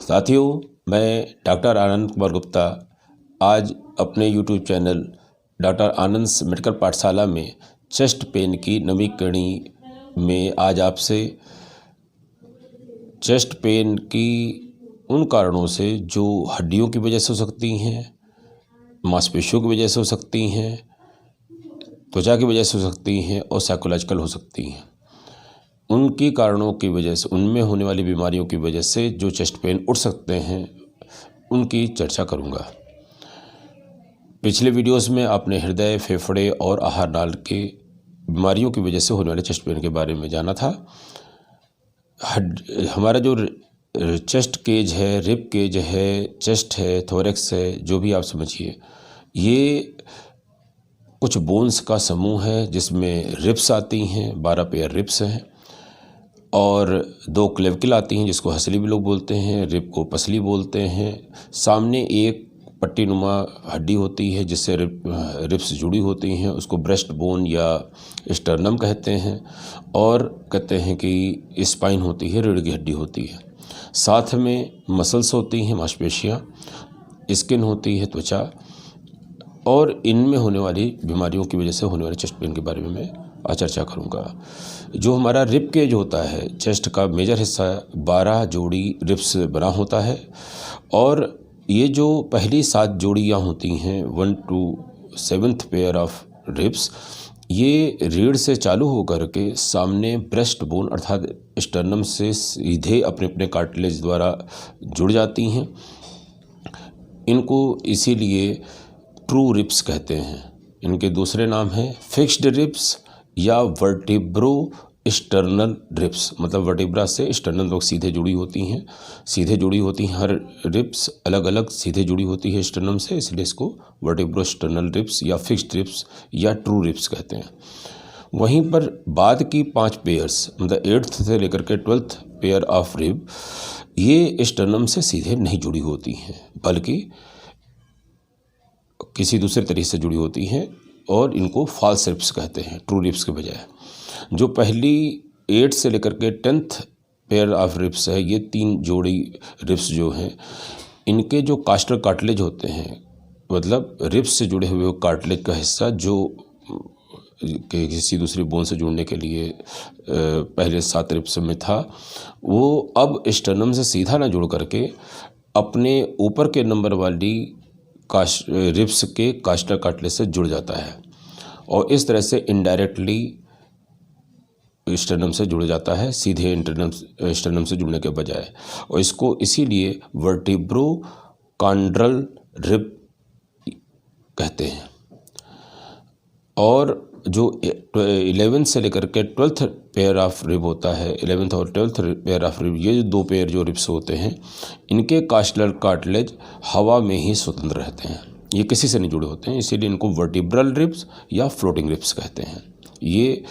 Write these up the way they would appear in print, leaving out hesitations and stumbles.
साथियों, मैं डॉक्टर आनंद कुमार गुप्ता आज अपने यूट्यूब चैनल डॉक्टर आनंद मेडिकल पाठशाला में चेस्ट पेन की नवी कड़ी में आज आपसे चेस्ट पेन की उन कारणों से जो हड्डियों की वजह से हो सकती हैं, मांसपेशियों की वजह से हो सकती हैं, त्वचा की वजह से हो सकती हैं और साइकोलॉजिकल हो सकती हैं, उनकी कारणों की वजह से, उनमें होने वाली बीमारियों की वजह से जो चेस्ट पेन उठ सकते हैं उनकी चर्चा करूंगा। पिछले वीडियोस में आपने हृदय, फेफड़े और आहार नाल के बीमारियों की वजह से होने वाले चेस्ट पेन के बारे में जाना था। हमारा जो चेस्ट केज है, रिब केज है, चेस्ट है, थोरैक्स है, जो भी आप समझिए, ये कुछ बोन्स का समूह है जिसमें रिब्स आती हैं, 12 पेयर रिब्स हैं और 2 क्लेविकल आती हैं जिसको हसली भी लोग बोलते हैं, रिब को पसली बोलते हैं। सामने एक पट्टी नुमा हड्डी होती है जिससे रिब्स जुड़ी होती हैं, उसको ब्रेस्ट बोन या स्टर्नम कहते हैं और कहते हैं कि स्पाइन होती है, रीढ़ की हड्डी होती है। साथ में मसल्स होती हैं, मांसपेशियाँ, स्किन होती है, त्वचा, और इनमें होने वाली बीमारियों की वजह से होने वाले चेस्ट पेन के बारे में मैं आज चर्चा करूंगा। जो हमारा रिब केज होता है, चेस्ट का मेजर हिस्सा, 12 जोड़ी रिब्स बना होता है और ये जो पहली 7 जोड़ियाँ होती हैं, 1 to 7th pair of ribs, ये रीढ़ से चालू होकर के सामने ब्रेस्ट बोन अर्थात स्टर्नम से सीधे अपने अपने कार्टिलेज द्वारा जुड़ जाती हैं। इनको इसीलिए ट्रू रिब्स कहते हैं। इनके दूसरे नाम हैं फिक्स्ड रिब्स या वर्टिब्रो स्टर्नल रिब्स, मतलब वर्टिब्रा से स्टर्नल तक सीधे जुड़ी होती हैं। हर रिब्स अलग अलग सीधे जुड़ी होती है स्टर्नम से, इसलिए इसको वर्टिब्रो स्टर्नल रिब्स या फिक्स्ड रिब्स या ट्रू रिब्स कहते हैं। वहीं पर बाद की 5 पेयर्स, मतलब 8th से लेकर के 12th पेयर ऑफ रिब, ये स्टर्नम से सीधे नहीं जुड़ी होती हैं बल्कि किसी दूसरे तरीके से जुड़ी होती हैं और इनको फॉल्स रिब्स कहते हैं, ट्रू रिब्स के बजाय। जो पहली 8 से लेकर के 10th पेयर ऑफ रिब्स है, ये 3 जोड़ी रिब्स जो हैं, इनके जो कास्टर कार्टिलेज होते हैं, मतलब रिब्स से जुड़े हुए कार्टिलेज का हिस्सा जो किसी दूसरी बोन से जुड़ने के लिए पहले 7 रिब्स में था, वो अब स्टर्नम से सीधा ना जुड़ करके अपने ऊपर के नंबर वाली रिब्स के कास्टर कार्टिलेज से जुड़ जाता है और इस तरह से इनडायरेक्टली स्टर्नम से जुड़ जाता है, सीधे स्टर्नम से जुड़ने के बजाय, और इसको इसीलिए वर्टिब्रो कॉन्ड्रल रिब कहते हैं। और जो 11 से लेकर के 12th पेयर ऑफ रिब होता है, 11th और 12th पेयर ऑफ रिब, ये 2 पेयर जो रिब्स होते हैं, इनके कास्टलर कार्टिलेज हवा में ही स्वतंत्र रहते हैं, ये किसी से नहीं जुड़े होते हैं, इसीलिए इनको वर्टिब्रल रिब्स या फ्लोटिंग रिब्स कहते हैं। ये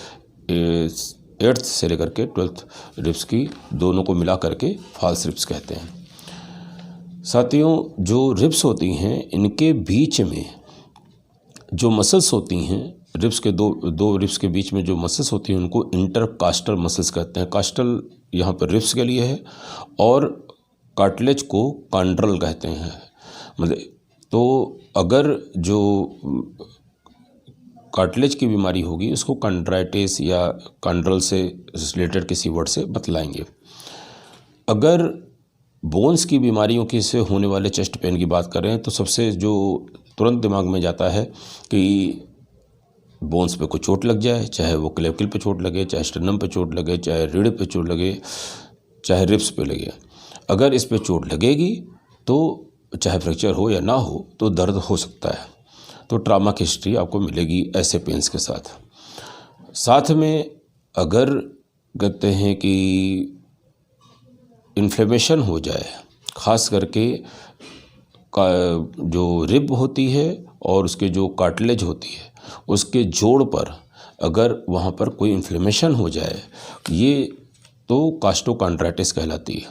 8th से लेकर के 12th रिब्स की दोनों को मिला करके फॉल्स रिब्स कहते हैं। साथियों, जो रिब्स होती हैं, इनके बीच में जो मसल्स होती हैं, रिब्स के दो रिब्स के बीच में जो मसल्स होती हैं, उनको इंटरकास्टल मसल्स कहते हैं। कास्टल यहाँ पर रिब्स के लिए है और कार्टिलेज को कॉन्ड्रल कहते हैं। मतलब तो अगर जो कार्टिलेज की बीमारी होगी उसको कॉन्ड्राइटिस या कॉन्ड्रल से रिलेटेड किसी वर्ड से बतलाएंगे। अगर बोन्स की बीमारियों की से होने वाले चेस्ट पेन की बात करें तो सबसे जो तुरंत दिमाग में जाता है कि बोन्स पे कोई चोट लग जाए, चाहे वो क्लेविकल पे चोट लगे, चाहे स्टर्नम पे चोट लगे, चाहे रीढ़ पे चोट लगे, चाहे रिब्स पे लगे। अगर इस पे चोट लगेगी तो चाहे फ्रैक्चर हो या ना हो तो दर्द हो सकता है, तो ट्रामा की हिस्ट्री आपको मिलेगी ऐसे पेन्स के साथ। साथ में अगर कहते हैं कि इन्फ्लेमेशन हो जाए, ख़ास करके जो रिब होती है और उसके जो कार्टिलेज होती है, उसके जोड़ पर अगर वहाँ पर कोई इन्फ्लेमेशन हो जाए, ये तो कास्टोकॉन्ड्राइटिस कहलाती है।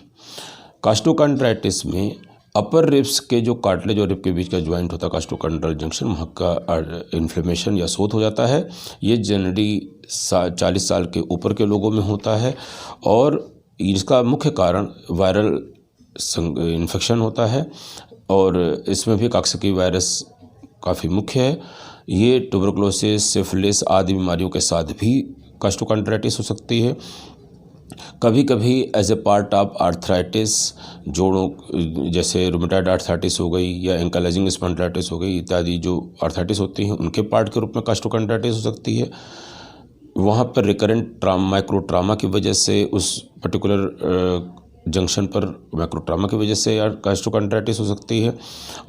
कास्टोकॉन्ड्राइटिस में अपर रिब्स के जो कार्टिलेज और रिब के बीच का ज्वाइंट होता है कास्टोकॉन्ड्रल जंक्शन, वहाँ का इन्फ्लेमेशन या शोथ हो जाता है। ये जनरली 40 साल के ऊपर के लोगों में होता है और इसका मुख्य कारण वायरल इन्फेक्शन होता है और इसमें भी कॉक्सकी वायरस काफ़ी मुख्य है। ये ट्यूबरकुलोसिस, सिफिलिस आदि बीमारियों के साथ भी कास्टोकॉन्ड्राइटिस हो सकती है। कभी कभी as a part of arthritis, जोड़ों जैसे रूमेटॉइड आर्थराइटिस हो गई या एंकाइलोजिंग स्पॉन्डिलाइटिस हो गई इत्यादि जो आर्थराइटिस होती हैं उनके पार्ट के रूप में कास्टोकॉन्ड्राइटिस हो सकती है। वहाँ पर रिकरेंट माइक्रो ट्रामा की वजह से उस पर्टिकुलर जंक्शन पर माइक्रो ट्रामा की वजह से कास्टोकॉन्ड्राइटिस हो सकती है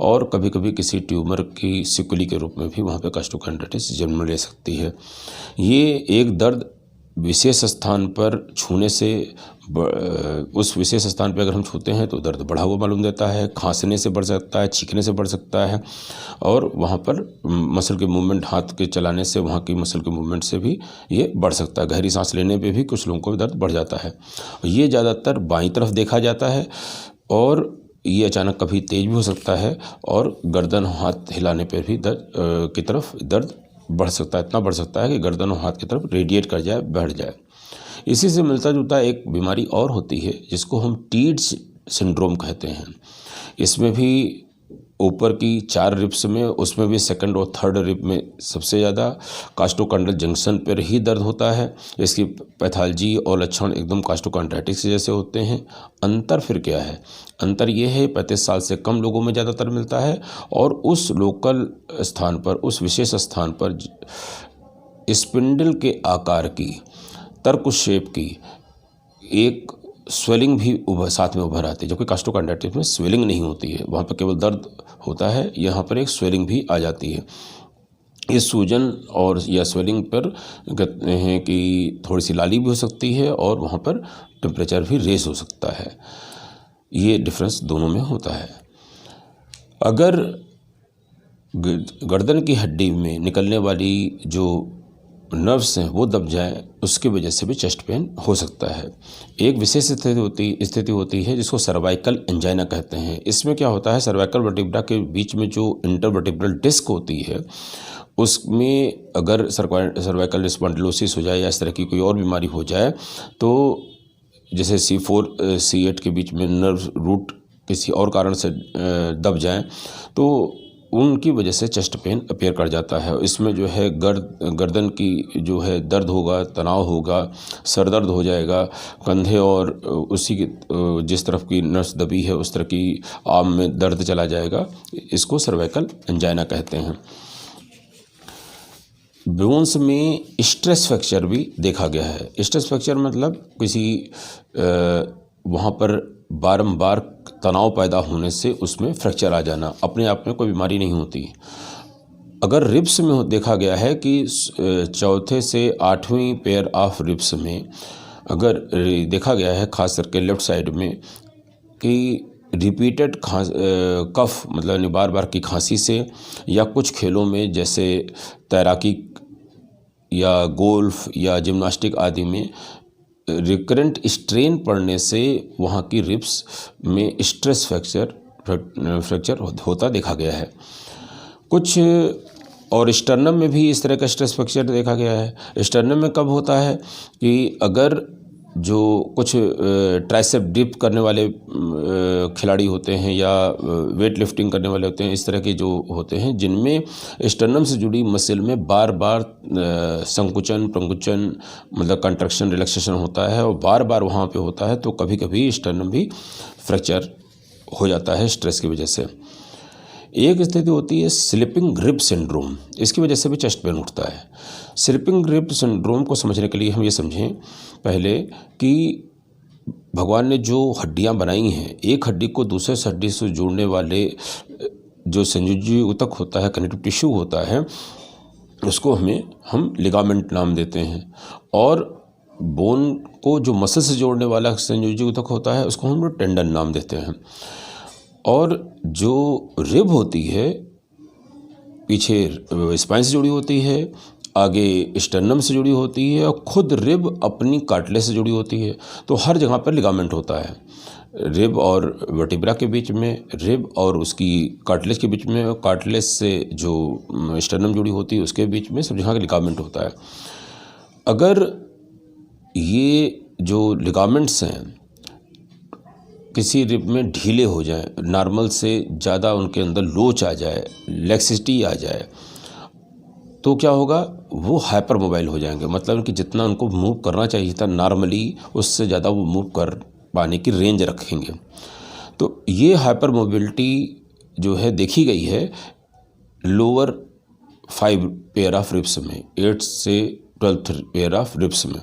और कभी कभी किसी ट्यूमर की सिकुली के रूप में भी वहाँ पे कास्टोकॉन्ड्राइटिस जन्म ले सकती है। ये एक दर्द विशेष स्थान पर छूने से उस विशेष स्थान पर अगर हम छूते हैं तो दर्द बढ़ा हुआ मालूम देता है, खांसने से बढ़ सकता है, छींकने से बढ़ सकता है और वहाँ पर मसल के मूवमेंट, हाथ के चलाने से वहाँ की मसल के मूवमेंट से भी ये बढ़ सकता है। गहरी सांस लेने पे भी कुछ लोगों को दर्द बढ़ जाता है। ये ज़्यादातर बाईं तरफ देखा जाता है और ये अचानक कभी तेज भी हो सकता है और गर्दन हाथ हिलाने पर भी दर्द बढ़ सकता है, इतना बढ़ सकता है कि गर्दन और हाथ की तरफ रेडिएट कर जाए, बढ़ जाए। इसी से मिलता जुलता एक बीमारी और होती है जिसको हम टीड्स सिंड्रोम कहते हैं। इसमें भी ऊपर की 4 रिब्स में, उसमें भी सेकंड और थर्ड रिब में सबसे ज़्यादा कास्टोकॉन्ड्राइल जंक्शन पर ही दर्द होता है। इसकी पैथोलॉजी और लक्षण एकदम कास्टोकॉन्ड्राइटिस जैसे होते हैं। अंतर फिर क्या है? अंतर ये है 35 साल से कम लोगों में ज़्यादातर मिलता है और उस लोकल स्थान पर, उस विशेष स्थान पर स्पिंडल के आकार की, तरकुश शेप की एक स्वेलिंग भी साथ में उभर आती है, जो कि कास्टोकॉन्ड्राइटिस में स्वेलिंग नहीं होती है, वहाँ पर केवल दर्द होता है। यहाँ पर एक स्वेलिंग भी आ जाती है। इस सूजन और या स्वेलिंग पर कहते हैं कि थोड़ी सी लाली भी हो सकती है और वहाँ पर टेम्परेचर भी रेस हो सकता है। ये डिफरेंस दोनों में होता है। अगर गर्दन की हड्डी में निकलने वाली जो नर्व्स हैं वो दब जाएं, उसकी वजह से भी चेस्ट पेन हो सकता है। एक विशेष स्थिति होती है जिसको सर्वाइकल एंजाइना कहते हैं। इसमें क्या होता है, सर्वाइकल वर्टिब्रा के बीच में जो इंटरवर्टिब्रल डिस्क होती है उसमें अगर सर्वाइकल स्पॉन्डिलोसिस हो जाए या इस तरह की कोई और बीमारी हो जाए तो जैसे C4 C8 के बीच में नर्व रूट किसी और कारण से दब जाएं तो उनकी वजह से चेस्ट पेन अपीयर कर जाता है। इसमें जो है गर्दन की जो है दर्द होगा, तनाव होगा, सर दर्द हो जाएगा, कंधे और उसी की जिस तरफ की नस दबी है उस तरह की आर्म में दर्द चला जाएगा। इसको सर्वाइकल एंजाइना कहते हैं। बोन्स में स्ट्रेस फ्रैक्चर भी देखा गया है। स्ट्रेस फ्रैक्चर मतलब किसी वहाँ पर बारंबार तनाव पैदा होने से उसमें फ्रैक्चर आ जाना, अपने आप में कोई बीमारी नहीं होती। अगर रिब्स में देखा गया है कि चौथे से 8वीं पेयर ऑफ रिब्स में अगर देखा गया है, खास करके लेफ़्ट साइड में, कि रिपीटेड कफ मतलब बार बार की खांसी से या कुछ खेलों में जैसे तैराकी या गोल्फ या जिम्नास्टिक आदि में रिकरेंट स्ट्रेन पड़ने से वहाँ की रिब्स में स्ट्रेस फ्रैक्चर होता देखा गया है। कुछ और स्टर्नम में भी इस तरह का स्ट्रेस फ्रैक्चर देखा गया है। स्टर्नम में कब होता है कि अगर जो कुछ ट्राइसेप डिप करने वाले खिलाड़ी होते हैं या वेट लिफ्टिंग करने वाले होते हैं, इस तरह के जो होते हैं जिनमें स्टर्नम से जुड़ी मसल में बार बार संकुचन प्रंकुचन मतलब कंट्रक्शन रिलैक्सेशन होता है और बार बार वहाँ पे होता है, तो कभी कभी स्टर्नम भी फ्रैक्चर हो जाता है स्ट्रेस की वजह से। एक स्थिति होती है स्लिपिंग रिब सिंड्रोम, इसकी वजह से भी चेस्ट पेन उठता है। स्लिपिंग रिब सिंड्रोम को समझने के लिए हम ये समझें पहले कि भगवान ने जो हड्डियां बनाई हैं, एक हड्डी को दूसरे हड्डी से जोड़ने वाले जो संयोजी ऊतक होता है, कनेक्टिव टिश्यू होता है, उसको हम लिगामेंट नाम देते हैं। और बोन को जो मसल से जोड़ने वाला संयोजी ऊतक होता है उसको हम टेंडन नाम देते हैं। और जो रिब होती है पीछे स्पाइन से जुड़ी होती है, आगे स्टर्नम से जुड़ी होती है और खुद रिब अपनी कार्टिलेज से जुड़ी होती है। तो हर जगह पर लिगामेंट होता है, रिब और वर्टिब्रा के बीच में, रिब और उसकी कार्टिलेज के बीच में, कार्टिलेज से जो स्टर्नम जुड़ी होती है उसके बीच में, सब जगह का लिगामेंट होता है। अगर ये जो लिगामेंट्स हैं किसी रिब में ढीले हो जाएं, नॉर्मल से ज़्यादा उनके अंदर लोच आ जाए, लैक्सिटी आ जाए, तो क्या होगा, वो हाइपर मोबाइल हो जाएंगे। मतलब कि जितना उनको मूव करना चाहिए था नॉर्मली, उससे ज़्यादा वो मूव कर पाने की रेंज रखेंगे। तो ये हाइपर मोबिलिटी जो है देखी गई है लोअर 5 पेयर ऑफ रिब्स में, 8 से 12 पेयर ऑफ रिब्स में।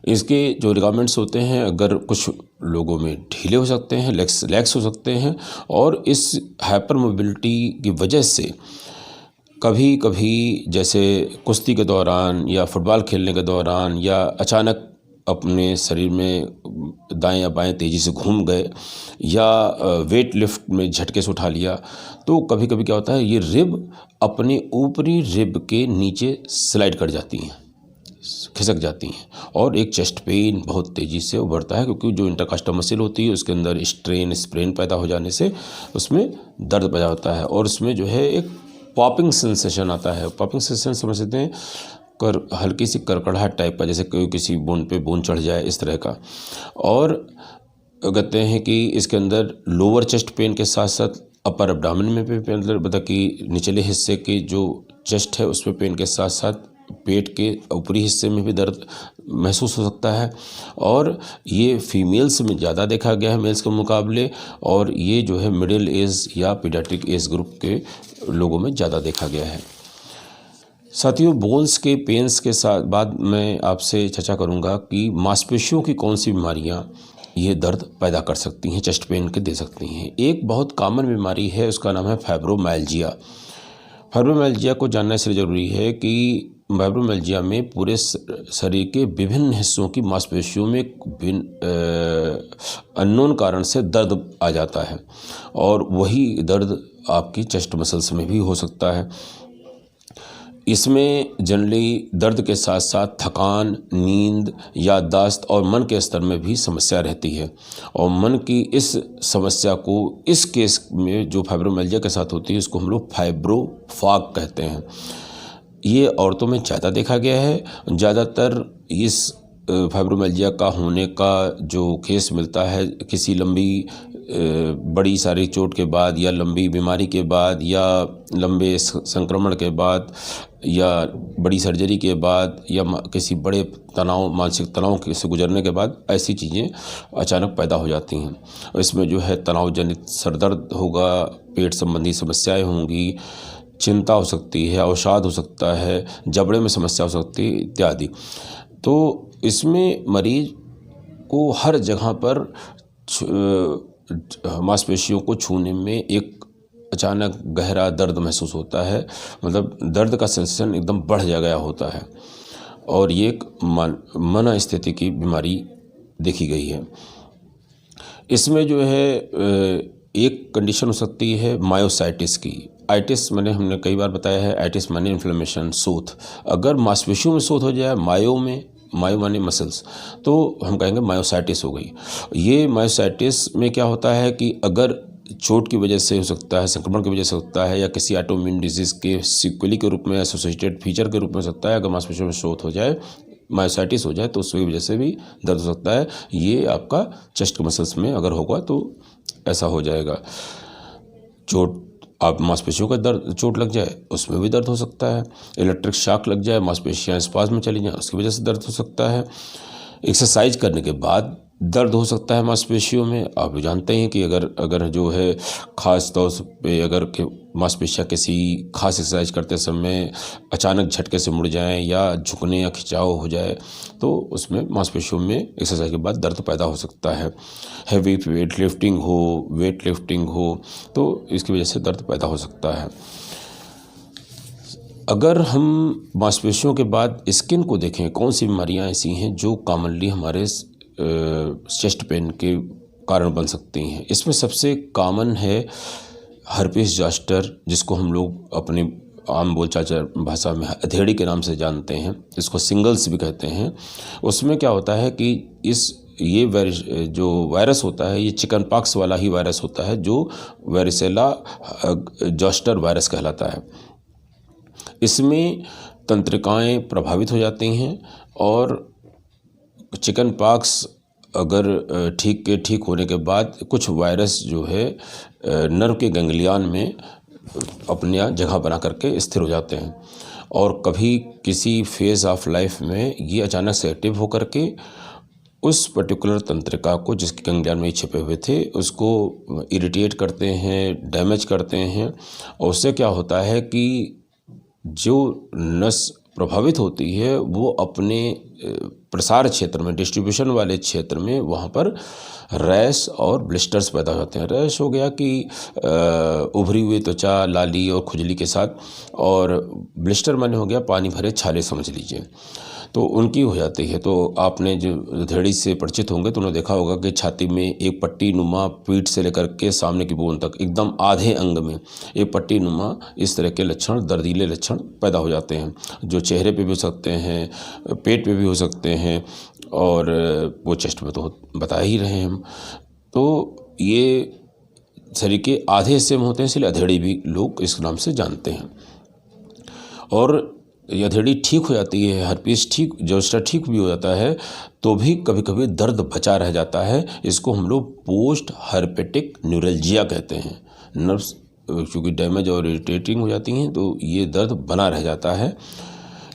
इसके जो लिगामेंट्स होते हैं, अगर कुछ लोगों में ढीले हो सकते हैं, लैक्स हो सकते हैं, और इस हाइपर मोबिलिटी की वजह से कभी कभी जैसे कुश्ती के दौरान या फुटबॉल खेलने के दौरान या अचानक अपने शरीर में दाएं या बाएं तेज़ी से घूम गए या वेट लिफ्ट में झटके से उठा लिया, तो कभी कभी क्या होता है, ये रिब अपने ऊपरी रिब के नीचे स्लाइड कर जाती हैं, खिसक जाती हैं, और एक चेस्ट पेन बहुत तेज़ी से उभरता है, क्योंकि जो इंटरकास्टल मसल होती है उसके अंदर स्प्रेन पैदा हो जाने से उसमें दर्द पैदा होता है, और उसमें जो है एक पॉपिंग सेंसेशन आता है। पॉपिंग सेंसेशन समझ सकते हैं, हल्की सी करकड़ाहट टाइप का, जैसे कोई किसी बोन पे बोन चढ़ जाए, इस तरह का। और कहते हैं कि इसके अंदर लोअर चेस्ट पेन के साथ साथ अपर एब्डोमेन में भी पेन, मतलब कि निचले हिस्से की जो चेस्ट है उसमें पेन के साथ साथ पेट के ऊपरी हिस्से में भी दर्द महसूस हो सकता है। और ये फीमेल्स में ज़्यादा देखा गया है मेल्स के मुकाबले, और ये जो है मिडिल एज या पीडियाट्रिक एज ग्रुप के लोगों में ज़्यादा देखा गया है। साथियों, बोन्स के पेन्स के साथ बाद मैं आपसे चर्चा करूंगा कि मांसपेशियों की कौन सी बीमारियां ये दर्द पैदा कर सकती हैं, चेस्ट पेन के दे सकती हैं। एक बहुत कॉमन बीमारी है, उसका नाम है फाइब्रोमाइल्जिया। फाइब्रोमाइल्जिया को जानना इसलिए ज़रूरी है कि फाइब्रोमाइल्जिया में पूरे शरीर के विभिन्न हिस्सों की मांसपेशियों में अननोन कारण से दर्द आ जाता है, और वही दर्द आपकी चेस्ट मसल्स में भी हो सकता है। इसमें जनरली दर्द के साथ साथ थकान, नींद, याददाश्त और मन के स्तर में भी समस्या रहती है, और मन की इस समस्या को इस केस में जो फाइब्रोमाइल्जिया के साथ होती है उसको हम लोग फाइब्रोफॉग कहते हैं। ये औरतों में ज़्यादा देखा गया है। ज़्यादातर इस फाइब्रोमाइल्जिया का होने का जो केस मिलता है किसी लंबी बड़ी सारी चोट के बाद, या लंबी बीमारी के बाद, या लंबे संक्रमण के बाद, या बड़ी सर्जरी के बाद, या किसी बड़े तनाव, मानसिक तनाव से गुजरने के बाद ऐसी चीज़ें अचानक पैदा हो जाती हैं। इसमें जो है तनाव जनित सरदर्द होगा, पेट संबंधी समस्याएं होंगी, चिंता हो सकती है, अवसाद हो सकता है, जबड़े में समस्या हो सकती है इत्यादि। तो इसमें मरीज को हर जगह पर मांसपेशियों को छूने में एक अचानक गहरा दर्द महसूस होता है, मतलब दर्द का सेंसेशन एकदम बढ़ गया होता है, और ये एक मन स्थिति की बीमारी देखी गई है। इसमें जो है एक कंडीशन हो सकती है मायोसाइटिस की। आइटिस हमने कई बार बताया है, आइटिस माने इन्फ्लेमेशन, सोथ। अगर मांसपेशियों में सोथ हो जाए, मायो माने मसल्स, तो हम कहेंगे मायोसाइटिस हो गई। ये मायोसाइटिस में क्या होता है कि अगर चोट की वजह से हो सकता है, संक्रमण की वजह से हो सकता है, या किसी ऑटोइम्यून डिजीज़ के सिक्वली के रूप में, एसोसिएटेड फीचर के रूप में हो सकता है। अगर मांसपेशियों में सोथ हो जाए, मायोसाइटिस हो जाए, तो उसकी वजह से भी दर्द हो सकता है। ये आपका चेस्ट के मसल्स में अगर होगा तो ऐसा हो जाएगा। चोट, आप मांसपेशियों का दर्द, चोट लग जाए उसमें भी दर्द हो सकता है। इलेक्ट्रिक शॉक लग जाए, मांसपेशियाँ स्पाज़ में चली जाएँ, उसकी वजह से दर्द हो सकता है। एक्सरसाइज करने के बाद दर्द हो सकता है मांसपेशियों में। आप जानते हैं कि अगर जो है ख़ास तौर पे अगर मांसपेशियाँ किसी खास एक्सरसाइज करते समय अचानक झटके से मुड़ जाएं, या झुकने या खिंचाव हो जाए, तो उसमें मांसपेशियों में एक्सरसाइज के बाद दर्द पैदा हो सकता है। हैवी वेट लिफ्टिंग हो तो इसकी वजह से दर्द पैदा हो सकता है। अगर हम मांसपेशियों के बाद स्किन को देखें, कौन सी बीमारियां ऐसी हैं जो कॉमनली हमारे चेस्ट पेन के कारण बन सकती हैं। इसमें सबसे कॉमन है हर्पीस ज़ॉस्टर, जिसको हम लोग अपने आम बोलचाल भाषा में अधेड़ी के नाम से जानते हैं, इसको सिंगल्स भी कहते हैं। उसमें क्या होता है कि ये जो वायरस होता है, ये चिकन पॉक्स वाला ही वायरस होता है, जो वारिसेला ज़ॉस्टर वायरस कहलाता है। इसमें तंत्रिकाएं प्रभावित हो जाती हैं, और चिकन पॉक्स अगर ठीक होने के बाद कुछ वायरस जो है नर्व के गैंग्लियन में अपनी जगह बना करके स्थिर हो जाते हैं, और कभी किसी फेज़ ऑफ लाइफ में ये अचानक से एक्टिव होकर के उस पर्टिकुलर तंत्रिका को, जिसके गैंग्लियन में छिपे हुए थे, उसको इरिटेट करते हैं, डैमेज करते हैं। और उससे क्या होता है कि जो नस प्रभावित होती है वो अपने प्रसार क्षेत्र में, डिस्ट्रीब्यूशन वाले क्षेत्र में, वहाँ पर रैश और ब्लिस्टर्स पैदा हो जाते हैं। रैश हो गया कि उभरी हुई त्वचा, लाली और खुजली के साथ, और ब्लिस्टर माने हो गया पानी भरे छाले समझ लीजिए, तो उनकी हो जाती है। तो आपने जो हथेड़ी से परिचित होंगे तो उन्होंने देखा होगा कि छाती में एक पट्टी नुमा, पीठ से लेकर के सामने की बोन तक एकदम आधे अंग में एक पट्टी नुमा इस तरह के लक्षण, दर्दीले लक्षण पैदा हो जाते हैं, जो चेहरे पे भी हो सकते हैं, पेट पे भी हो सकते हैं, और वो चेस्ट में तो बता ही रहे हैं हम। तो ये शरीर के आधे हिस्से में होते हैं, इसलिए अधेड़ी भी लोग इस नाम से जानते हैं। और अधेड़ी ठीक हो जाती है, हर्पीस ठीक, जोस्टर ठीक भी हो जाता है, तो भी कभी कभी दर्द बचा रह जाता है। इसको हम लोग पोस्ट हर्पेटिक न्यूरल्जिया कहते हैं। नर्व्स चूँकि डैमेज और इरिटेटिंग हो जाती हैं तो ये दर्द बना रह जाता है।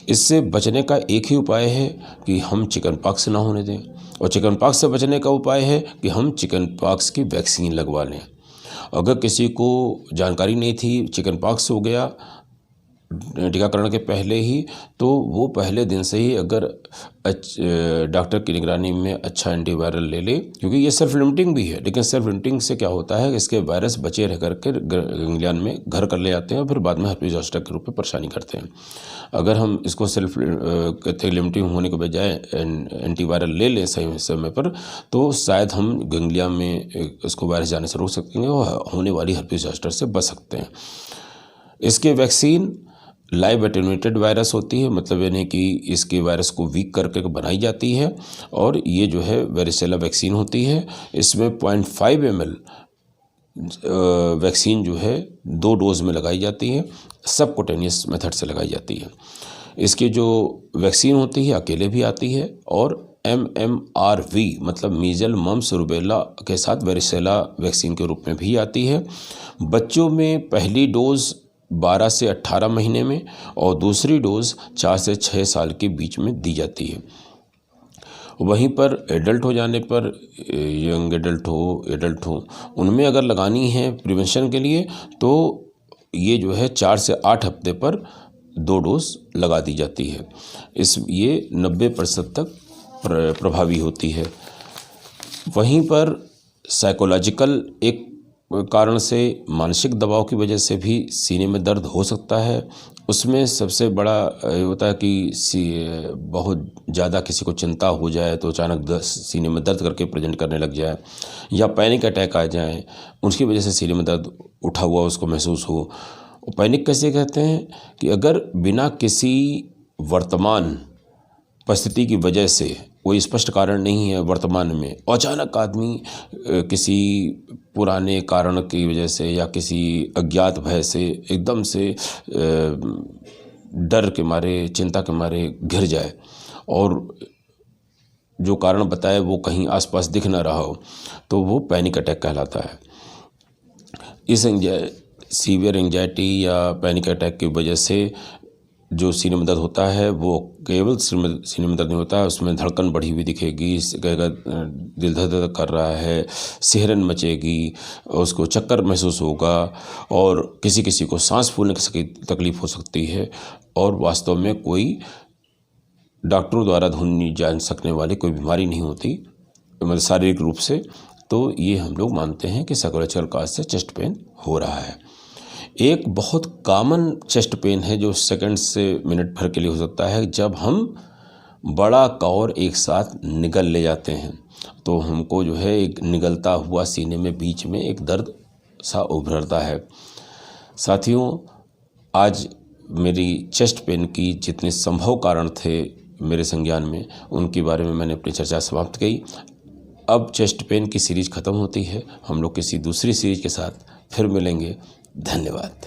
इससे बचने का एक ही उपाय है कि हम चिकन पॉक्स ना होने दें, और चिकन पॉक्स से बचने का उपाय है कि हम चिकन पॉक्स की वैक्सीन लगवा लें। अगर किसी को जानकारी नहीं थी, चिकन पॉक्स हो गया टीकाकरण के पहले ही, तो वो पहले दिन से ही अगर डॉक्टर की निगरानी में अच्छा एंटीवायरल ले ले, क्योंकि ये सेल्फ लिमिटिंग भी है, लेकिन सेल्फ लिमिटिंग से क्या होता है, इसके वायरस बचे रह करके गैंग्लियन में घर कर ले जाते हैं और फिर बाद में हर्पीस जोस्टर के रूप में परेशानी करते हैं। अगर हम इसको सेल्फ लिमिटिंग होने के बजाय एंटीवायरल ले लें सही समय पर, तो शायद हम गैंग्लियन में इसको वायरस जाने से रोक सकते हैं और होने वाली हर्पीस जोस्टर से बच सकते हैं। इसके वैक्सीन लाइव एटेन्यूएटेड वायरस होती है, मतलब यानी कि इसके वायरस को वीक करके बनाई जाती है, और ये जो है वेरिसेला वैक्सीन होती है। इसमें 0.5 ml वैक्सीन जो है 2 डोज में लगाई जाती है, सबकुटेनियस मेथड से लगाई जाती है। इसकी जो वैक्सीन होती है अकेले भी आती है, और MMRV मतलब मीजल, मम्स, रुबेला के साथ वेरिसेला वैक्सीन के रूप में भी आती है। बच्चों में पहली डोज 12 से 18 महीने में, और दूसरी डोज 4 से 6 साल के बीच में दी जाती है। वहीं पर एडल्ट हो जाने पर, यंग एडल्ट हो उनमें अगर लगानी है प्रिवेंशन के लिए, तो ये जो है 4 से 8 हफ्ते पर 2 डोज लगा दी जाती है। ये 90% तक प्रभावी होती है। वहीं पर साइकोलॉजिकल एक कारण से, मानसिक दबाव की वजह से भी सीने में दर्द हो सकता है। उसमें सबसे बड़ा होता है कि बहुत ज़्यादा किसी को चिंता हो जाए तो अचानक सीने में दर्द करके प्रेजेंट करने लग जाए, या पैनिक अटैक आ जाए, उसकी वजह से सीने में दर्द उठा हुआ उसको महसूस हो। पैनिक कैसे कहते हैं कि अगर बिना किसी वर्तमान परिस्थिति की वजह से, कोई स्पष्ट कारण नहीं है वर्तमान में, अचानक आदमी किसी पुराने कारण की वजह से या किसी अज्ञात भय से एकदम से डर के मारे, चिंता के मारे घिर जाए, और जो कारण बताए वो कहीं आसपास दिख ना रहा हो, तो वो पैनिक अटैक कहलाता है। इस सीवियर एंजाइटी या पैनिक अटैक की वजह से जो सीने में दर्द होता है वो केवल सीने में दर्द नहीं होता है, उसमें धड़कन बढ़ी हुई दिखेगी, कहेगा दिल धक धक कर रहा है, सिहरन मचेगी, उसको चक्कर महसूस होगा, और किसी किसी को सांस फूलने की तकलीफ हो सकती है, और वास्तव में कोई डॉक्टरों द्वारा ढूंढी जा सकने वाली कोई बीमारी नहीं होती, मतलब शारीरिक रूप से। तो ये हम लोग मानते हैं कि साइकोलॉजिकल काज से चेस्ट पेन हो रहा है। एक बहुत कॉमन चेस्ट पेन है जो सेकंड से मिनट भर के लिए हो सकता है, जब हम बड़ा कौर एक साथ निगल ले जाते हैं, तो हमको जो है एक निगलता हुआ सीने में बीच में एक दर्द सा उभरता है। साथियों, आज मेरी चेस्ट पेन की जितने संभव कारण थे मेरे संज्ञान में, उनके बारे में मैंने अपनी चर्चा समाप्त की। अब चेस्ट पेन की सीरीज ख़त्म होती है, हम लोग किसी दूसरी सीरीज के साथ फिर मिलेंगे। धन्यवाद।